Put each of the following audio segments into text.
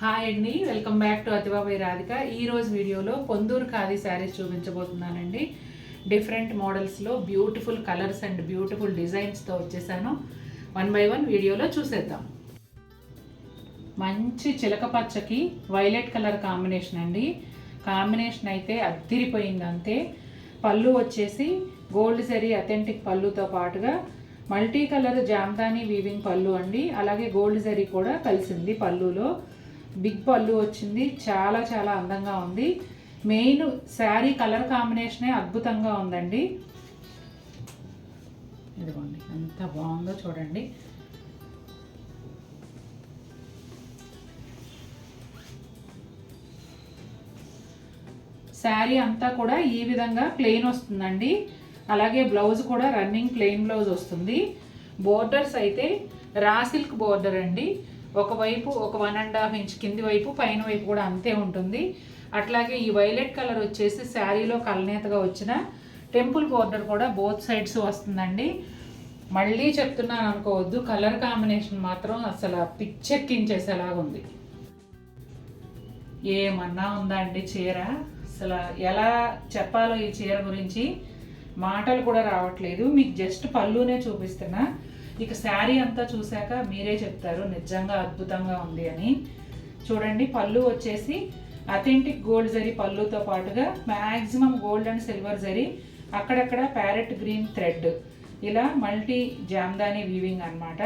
Hi అండి, welcome back to అతిబాబాయ్ రాధిక. ఈరోజు వీడియోలో పొందూరు ఖాదీ శారీస్ చూపించబోతున్నానండి. డిఫరెంట్ మోడల్స్లో బ్యూటిఫుల్ కలర్స్ అండ్ బ్యూటిఫుల్ డిజైన్స్తో వచ్చేసాను. వన్ బై వన్ వీడియోలో చూసేద్దాం. మంచి చిలక పచ్చకి వైలెట్ కలర్ కాంబినేషన్ అండి. కాంబినేషన్ అయితే అద్దిరిపోయింది అంతే. పళ్ళు వచ్చేసి గోల్డ్ జరీ అథెంటిక్ పళ్ళుతో పాటుగా మల్టీ కలర్ జామ్దానీ వీవింగ్ పళ్ళు అండి. అలాగే గోల్డ్ జరీ కూడా కలిసింది పళ్ళులో. బిగ్ పళ్ళు వచ్చింది. చాలా చాలా అందంగా ఉంది. మెయిన్ శారీ కలర్ కాంబినేషనే అద్భుతంగా ఉందండి. ఇదిగోండి ఎంత బాగుందో చూడండి. శారీ అంతా కూడా ఈ విధంగా ప్లెయిన్ వస్తుందండి. అలాగే బ్లౌజ్ కూడా రన్నింగ్ ప్లెయిన్ బ్లౌజ్ వస్తుంది. బోర్డర్స్ అయితే రా సిల్క్ బోర్డర్ అండి. ఒకవైపు ఒక 1.5 ఇంచ్ కింది వైపు, పైన వైపు కూడా అంతే ఉంటుంది. అట్లాగే ఈ వైలెట్ కలర్ వచ్చేసి శారీలో కలనేతగా వచ్చిన టెంపుల్ బోర్డర్ కూడా బోత్ సైడ్స్ వస్తుందండి. మళ్ళీ చెప్తున్నాను అనుకోవద్దు, కలర్ కాంబినేషన్ మాత్రం అసలు పిచ్చెక్కించేసేలాగా ఉంది. ఏమన్నా ఉందా అండి చీర? అసలు ఎలా చెప్పాలో ఈ చీర గురించి మాటలు కూడా రావట్లేదు. మీకు జస్ట్ పళ్ళునే చూపిస్తున్నా. ఇక శారీ అంతా చూశాక మీరే చెప్తారు నిజంగా అద్భుతంగా ఉంది అని. చూడండి, పళ్ళు వచ్చేసి అథెంటిక్ గోల్డ్ జరీ పళ్ళుతో పాటుగా maximum gold and silver zari, అక్కడక్కడ ప్యారెట్ గ్రీన్ థ్రెడ్, ఇలా మల్టీ జామ్దానీ వీవింగ్ అన్నమాట.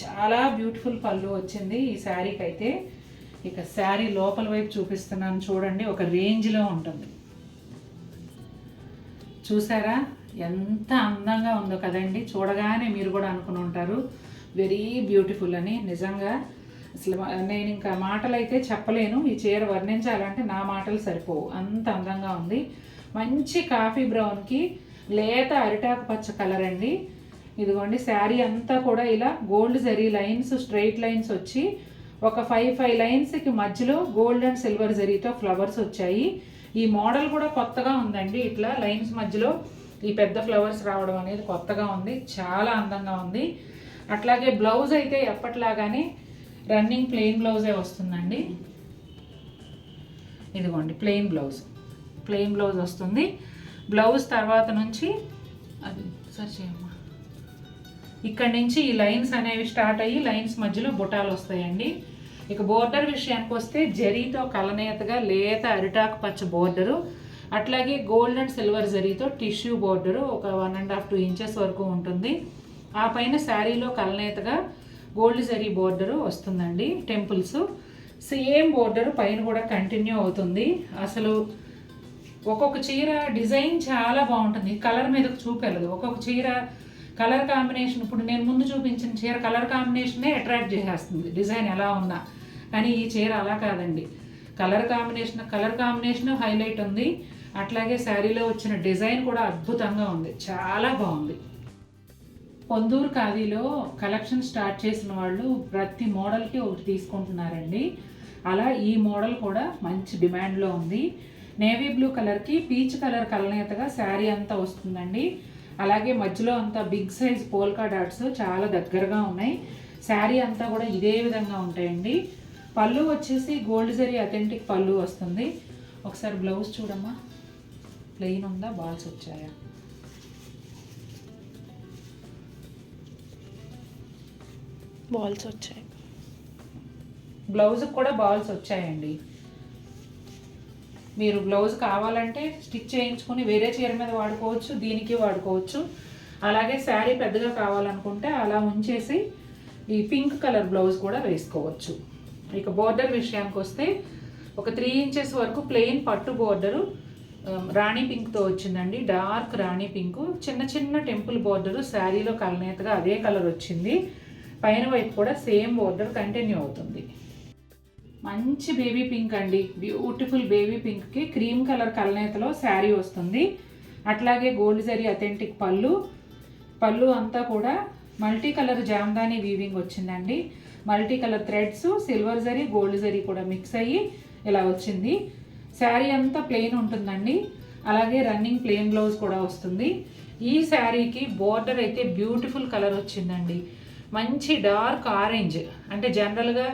చాలా బ్యూటిఫుల్ పళ్ళు వచ్చింది ఈ శారీకి అయితే. ఇక శారీ లోపల వైపు చూపిస్తున్నాను చూడండి. ఒక రేంజ్లో ఉంటుంది. చూసారా ఎంత అందంగా ఉందో కదండి. చూడగానే మీరు కూడా అనుకుని ఉంటారు వెరీ బ్యూటిఫుల్ అని. నిజంగా అసలు నేను ఇంకా మాటలు అయితే చెప్పలేను. ఈ చీర వర్ణించాలంటే నా మాటలు సరిపోవు, అంత అందంగా ఉంది. మంచి కాఫీ బ్రౌన్కి లేత అరిటాకు పచ్చ కలర్ అండి. ఇదిగోండి శారీ అంతా కూడా ఇలా gold zari lines, straight lines వచ్చి ఒక 5 లైన్స్కి మధ్యలో గోల్డ్ అండ్ సిల్వర్ జరీతో ఫ్లవర్స్ వచ్చాయి. ఈ మోడల్ కూడా కొత్తగా ఉందండి. ఇట్లా లైన్స్ మధ్యలో ఈ పెద్ద ఫ్లవర్స్ రావడం అనేది కొత్తగా ఉంది. చాలా అందంగా ఉంది. అట్లాగే బ్లౌజ్ అయితే ఎప్పట్లాగానే రన్నింగ్ ప్లెయిన్ బ్లౌజే వస్తుందండి. ఇదిగోండి ప్లెయిన్ బ్లౌజ్ వస్తుంది. బ్లౌజ్ తర్వాత నుంచి అది సరి చేయమ్మా, ఇక్కడి నుంచి ఈ లైన్స్ అనేవి స్టార్ట్ అయ్యి లైన్స్ మధ్యలో బుటాలు వస్తాయండి. ఇక బోర్డర్ విషయానికి వస్తే జరీతో కలనేతగా లేత అరిటాకు పచ్చ బోర్డరు, అట్లాగే గోల్డ్ అండ్ సిల్వర్ జరీతో టిష్యూ బోర్డరు ఒక 1.5-2 ఇంచెస్ వరకు ఉంటుంది. ఆ పైన శారీలో కలనేతగా గోల్డ్ జరీ బోర్డరు వస్తుందండి. టెంపుల్స్ సేమ్ బోర్డరు పైన కూడా కంటిన్యూ అవుతుంది. అసలు ఒక్కొక్క చీర డిజైన్ చాలా బాగుంటుంది. కలర్ మీదకు చూపెళ్ళదు. ఒక్కొక్క చీర కలర్ కాంబినేషన్, ఇప్పుడు నేను ముందు చూపించిన చీర కలర్ కాంబినేషనే అట్రాక్ట్ చేసేస్తుంది డిజైన్ ఎలా ఉన్నా. కానీ ఈ చీర అలా కాదండి. కలర్ కాంబినేషన్ హైలైట్ ఉంది. అట్లాగే శారీలో వచ్చిన డిజైన్ కూడా అద్భుతంగా ఉంది. చాలా బాగుంది. పొందూరు ఖాదీలో కలెక్షన్ స్టార్ట్ చేసిన వాళ్ళు ప్రతి మోడల్కి ఒకటి తీసుకుంటున్నారండి. అలా ఈ మోడల్ కూడా మంచి డిమాండ్లో ఉంది. నేవీ బ్లూ కలర్కి పీచ్ కలర్ కలనేతగా శారీ అంతా వస్తుందండి. అలాగే మధ్యలో అంతా బిగ్ సైజ్ పోల్కా డాట్స్ చాలా దగ్గరగా ఉన్నాయి. శారీ అంతా కూడా ఇదే విధంగా ఉంటాయండి. పళ్ళు వచ్చేసి గోల్డ్ జరీ అథెంటిక్ పళ్ళు వస్తుంది. ఒకసారి బ్లౌజ్ చూడమ్మా, ప్లెయిన్ ఉందా, బాల్స్ వచ్చాయా? బాల్స్ వచ్చాయి. బ్లౌజ్కి కూడా బాల్స్ వచ్చాయండి. మీరు బ్లౌజ్ కావాలంటే స్టిచ్ చేయించుకొని వేరే చీర మీద వాడుకోవచ్చు, దీనికి వాడుకోవచ్చు. అలాగే శారీ పెద్దగా కావాలనుకుంటే అలా ఉంచేసి ఈ పింక్ కలర్ బ్లౌజ్ కూడా వేసుకోవచ్చు. ఇక బోర్డర్ విషయానికి వస్తే ఒక 3 ఇంచెస్ వరకు ప్లెయిన్ పట్టు బోర్డరు రాణి పింక్తో వచ్చిందండి. డార్క్ రాణి పింక్, చిన్న చిన్న టెంపుల్ బోర్డరు శారీలో కలనేతగా అదే కలర్ వచ్చింది. పైన వైపు కూడా సేమ్ బోర్డర్ కంటిన్యూ అవుతుంది. మంచి బేబీ పింక్ అండి. బ్యూటిఫుల్ బేబీ పింక్కి క్రీమ్ కలర్ కలనేతలో శారీ వస్తుంది. అట్లాగే గోల్డ్ జరీ అథెంటిక్ పళ్ళు అంతా కూడా మల్టీ కలర్ జామ్దానీ వీవింగ్ వచ్చిందండి. Multi colour threads, silver zari, gold zari కూడా మిక్స్ అయ్యి ఇలా వచ్చింది. శారీ అంతా ప్లెయిన్ ఉంటుందండి. అలాగే రన్నింగ్ ప్లెయిన్ బ్లౌజ్ కూడా వస్తుంది. ఈ శారీకి బోర్డర్ అయితే బ్యూటిఫుల్ కలర్ వచ్చిందండి. మంచి డార్క్ ఆరెంజ్, అంటే జనరల్గా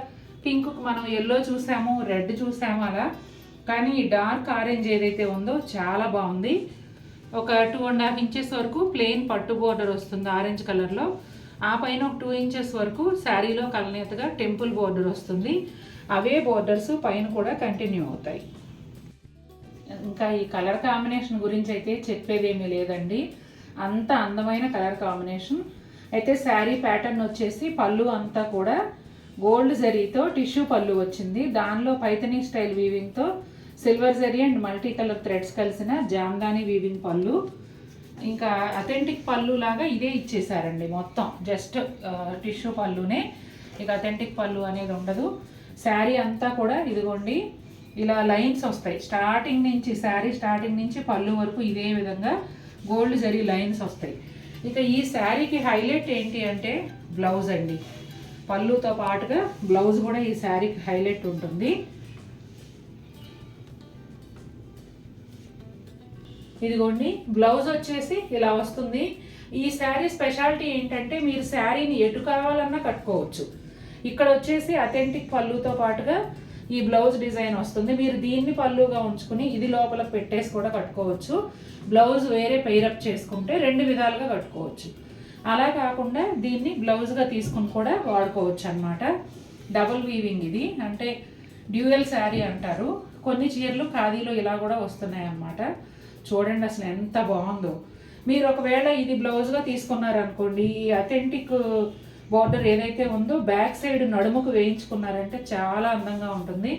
పింక్కు మనం ఎల్లో చూసాము, రెడ్ చూసాము అలా, కానీ ఈ డార్క్ ఆరెంజ్ ఏదైతే ఉందో చాలా బాగుంది. ఒక 2.5 ఇంచెస్ వరకు ప్లెయిన్ పట్టు బోర్డర్ వస్తుంది ఆరెంజ్ కలర్లో. ఆ పైన ఒక 2 ఇంచెస్ వరకు శారీలో కలనేతగా టెంపుల్ బోర్డర్ వస్తుంది. అవే బోర్డర్స్ పైన కూడా కంటిన్యూ అవుతాయి. ఇంకా ఈ కలర్ కాంబినేషన్ గురించి అయితే చెప్పేదేమీ లేదండి, అంత అందమైన కలర్ కాంబినేషన్. అయితే శారీ ప్యాటర్న్ వచ్చేసి పళ్ళు అంతా కూడా గోల్డ్ జరీతో టిష్యూ పళ్ళు వచ్చింది. దానిలో పైథనీ స్టైల్ వీవింగ్తో silver zari and multi colour threads కలిసిన జామ్దాని వీవింగ్ పళ్ళు. ఇంకా అథెంటిక్ పళ్ళు లాగా ఇదే ఇచ్చేసారండి, మొత్తం జస్ట్ టిష్యూ పళ్ళునే, ఇక అథెంటిక్ పళ్ళు అనేది ఉండదు. శారీ అంతా కూడా ఇదిగోండి ఇలా లైన్స్ వస్తాయి స్టార్టింగ్ నుంచి, శారీ స్టార్టింగ్ నుంచి పళ్ళు వరకు ఇదే విధంగా గోల్డ్ జరీ లైన్స్ వస్తాయి. ఇక ఈ శారీకి హైలైట్ ఏంటి అంటే బ్లౌజ్ అండి. పళ్ళుతో పాటుగా బ్లౌజ్ కూడా ఈ శారీకి హైలైట్ ఉంటుంది. ఇదిగోండి బ్లౌజ్ వచ్చేసి ఇలా వస్తుంది. ఈ శారీ స్పెషాలిటీ ఏంటంటే మీరు శారీని ఎటు కావాలన్నా కట్టుకోవచ్చు. ఇక్కడ వచ్చేసి అథెంటిక్ పళ్ళుతో పాటుగా ఈ బ్లౌజ్ డిజైన్ వస్తుంది. మీరు దీన్ని పళ్ళుగా ఉంచుకుని ఇది లోపల పెట్టేసి కూడా కట్టుకోవచ్చు. బ్లౌజ్ వేరే పెయిరప్ చేసుకుంటే 2 విధాలుగా కట్టుకోవచ్చు. అలా కాకుండా దీన్ని బ్లౌజ్గా తీసుకుని కూడా వాడుకోవచ్చు అన్నమాట. డబుల్ వీవింగ్ ఇది, అంటే డ్యూయల్ శారీ అంటారు. కొన్ని చీరలు ఖాదీలో ఇలా కూడా వస్తున్నాయి అన్నమాట. చూడండి అసలు ఎంత బాగుందో. మీరు ఒకవేళ ఇది బ్లౌజ్గా తీసుకున్నారనుకోండి, ఈ అథెంటిక్ బార్డర్ ఏదైతే ఉందో బ్యాక్ సైడ్ నడుముకు వేయించుకున్నారంటే చాలా అందంగా ఉంటుంది.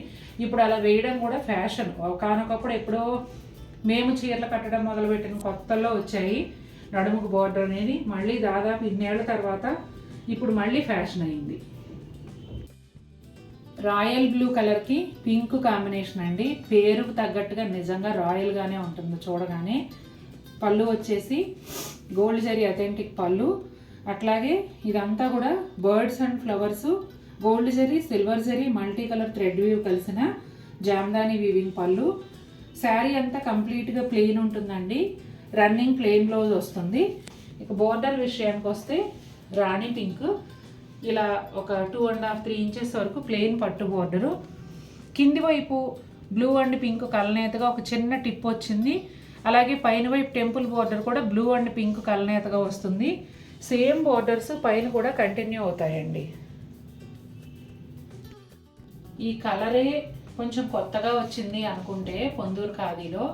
ఇప్పుడు అలా వేయడం కూడా ఫ్యాషన్. ఒకనొకప్పుడు ఎప్పుడో మేము చీరలు కట్టడం మొదలుపెట్టిన కొత్తలో వచ్చాయి నడుముకు బార్డర్ అనేది. మళ్ళీ దాదాపు ఇన్నేళ్ల తర్వాత ఇప్పుడు మళ్ళీ ఫ్యాషన్ అయింది. రాయల్ బ్లూ కలర్కి పింక్ కాంబినేషన్ అండి. పేరుకు తగ్గట్టుగా నిజంగా రాయల్గానే ఉంటుంది చూడగానే. పళ్ళు వచ్చేసి గోల్డ్ జరీ అథెంటిక్ పళ్ళు. అట్లాగే ఇదంతా కూడా birds and flowers, gold zari, silver zari, multi colour thread weave కలిసిన జామ్దాని వీవింగ్ పళ్ళు. శారీ అంతా కంప్లీట్గా ప్లెయిన్ ఉంటుందండి. రన్నింగ్ ప్లెయిన్ బ్లౌజ్ వస్తుంది. ఇక బోర్డర్ విషయానికి వస్తే రాణి పింక్ ఇలా ఒక 2.5-3 ఇంచెస్ వరకు ప్లెయిన్ పట్టు బోర్డరు. కింది వైపు బ్లూ అండ్ పింక్ కలనేతగా ఒక చిన్న టిప్ వచ్చింది. అలాగే పైన వైపు టెంపుల్ బోర్డర్ కూడా బ్లూ అండ్ పింక్ కలనేతగా వస్తుంది. సేమ్ బోర్డర్స్ పైన కూడా కంటిన్యూ అవుతాయండి. ఈ కలరే కొంచెం కొత్తగా వచ్చింది అనుకుంటే పొందూరు ఖాదీలో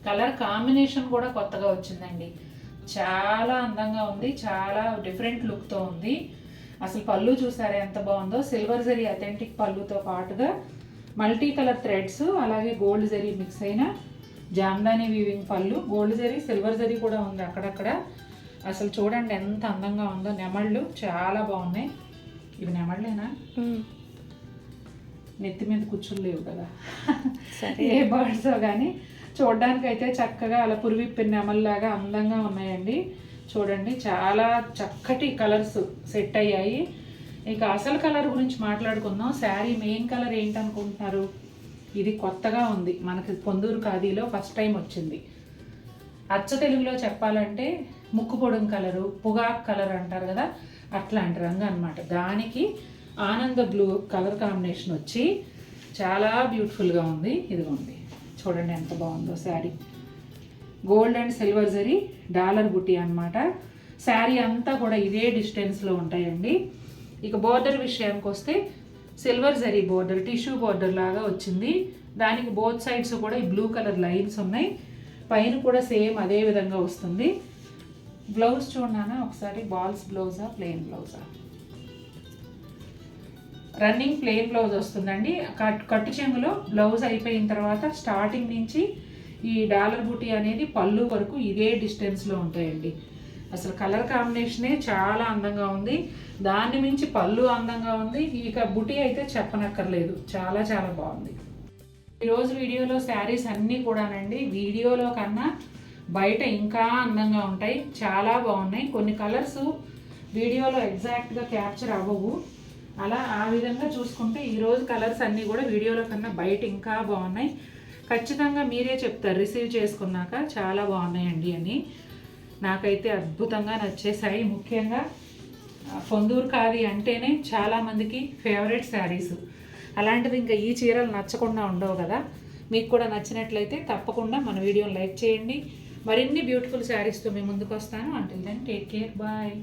కలర్ కాంబినేషన్ కూడా కొత్తగా వచ్చిందండి. చాలా అందంగా ఉంది, చాలా డిఫరెంట్ లుక్తో ఉంది. అసలు పళ్ళు చూసారా ఎంత బాగుందో. సిల్వర్ జరీ అథెంటిక్ పళ్ళుతో పాటుగా మల్టీ కలర్ థ్రెడ్స్, అలాగే గోల్డ్ జరీ మిక్స్ అయిన జామ్దాని వీవింగ్ పళ్ళు. గోల్డ్ జరీ, సిల్వర్ జరీ కూడా ఉంది అక్కడక్కడ. అసలు చూడండి ఎంత అందంగా ఉందో. నెమళ్ళు చాలా బాగున్నాయి. ఇవి నెమళ్ళేనా? నెత్తి మీద కూర్చోలేవు కదా, ఏ బర్డ్స్ కానీ చూడడానికి అయితే చక్కగా అలా పురివిప్పిన నెమల్లాగా అందంగా ఉన్నాయండి. చూడండి చాలా చక్కటి కలర్స్ సెట్ అయ్యాయి. ఇక అసలు కలర్ గురించి మాట్లాడుకుందాం. శారీ మెయిన్ కలర్ ఏంటనుకుంటున్నారు? ఇది కొత్తగా ఉంది మనకి పొందూరు ఖాదీలో ఫస్ట్ టైం వచ్చింది. అచ్చ తెలుగులో చెప్పాలంటే ముక్కు పొడుం కలరు, పొగాకు కలర్ అంటారు కదా, అట్లాంటి రంగు అనమాట. దానికి ఆనంద బ్లూ కలర్ కాంబినేషన్ వచ్చి చాలా బ్యూటిఫుల్గా ఉంది. ఇదిగోండి చూడండి ఎంత బాగుందో sari. Gold and silver zari dollar బుట్టి అనమాట. శారీ అంతా కూడా ఇదే డిస్టెన్స్లో ఉంటాయండి. ఇక బోర్డర్ విషయానికి వస్తే silver zari border, tissue border లాగా వచ్చింది. దానికి బోత్ సైడ్స్ కూడా ఈ బ్లూ కలర్ లైన్స్ ఉన్నాయి. పైన కూడా సేమ్ అదే విధంగా వస్తుంది. బ్లౌజ్ చూడనా ఒకసారి. బాల్స్ బ్లౌజా, ప్లెయిన్ బ్లౌజా? రన్నింగ్ ప్లెయిన్ బ్లౌజ్ వస్తుందండి. కట్టు చెంగులో బ్లౌజ్ అయిపోయిన తర్వాత స్టార్టింగ్ నుంచి ఈ డాలర్ బుటీ అనేది పళ్ళు వరకు ఇదే డిస్టెన్స్లో ఉంటాయండి. అసలు కలర్ కాంబినేషనే చాలా అందంగా ఉంది. దాన్ని మించి పళ్ళు అందంగా ఉంది. ఇక బుటీ అయితే చెప్పనక్కర్లేదు, చాలా చాలా బాగుంది. ఈరోజు వీడియోలో శారీస్ అన్నీ కూడానండి వీడియోలో కన్నా బయట ఇంకా అందంగా ఉంటాయి, చాలా బాగున్నాయి. కొన్ని కలర్స్ వీడియోలో ఎగ్జాక్ట్గా క్యాప్చర్ అవ్వవు. అలా ఆ విధంగా చూసుకుంటే ఈరోజు కలర్స్ అన్నీ కూడా వీడియోలో కన్నా బయట ఇంకా బాగున్నాయి. ఖచ్చితంగా మీరే చెప్తారు రిసీవ్ చేసుకున్నాక చాలా బాగున్నాయండి అని. నాకైతే అద్భుతంగా నచ్చేసాయి. ముఖ్యంగా పొందూరు ఖాదీ అంటేనే చాలామందికి ఫేవరెట్ శారీస్. అలాంటిది ఇంకా ఈ చీరలు నచ్చకుండా ఉండవు కదా. మీకు కూడా నచ్చినట్లయితే తప్పకుండా మన వీడియోని లైక్ చేయండి. మరిన్ని బ్యూటిఫుల్ శారీస్తో మేము ముందుకు వస్తాను. Until then take care, bye.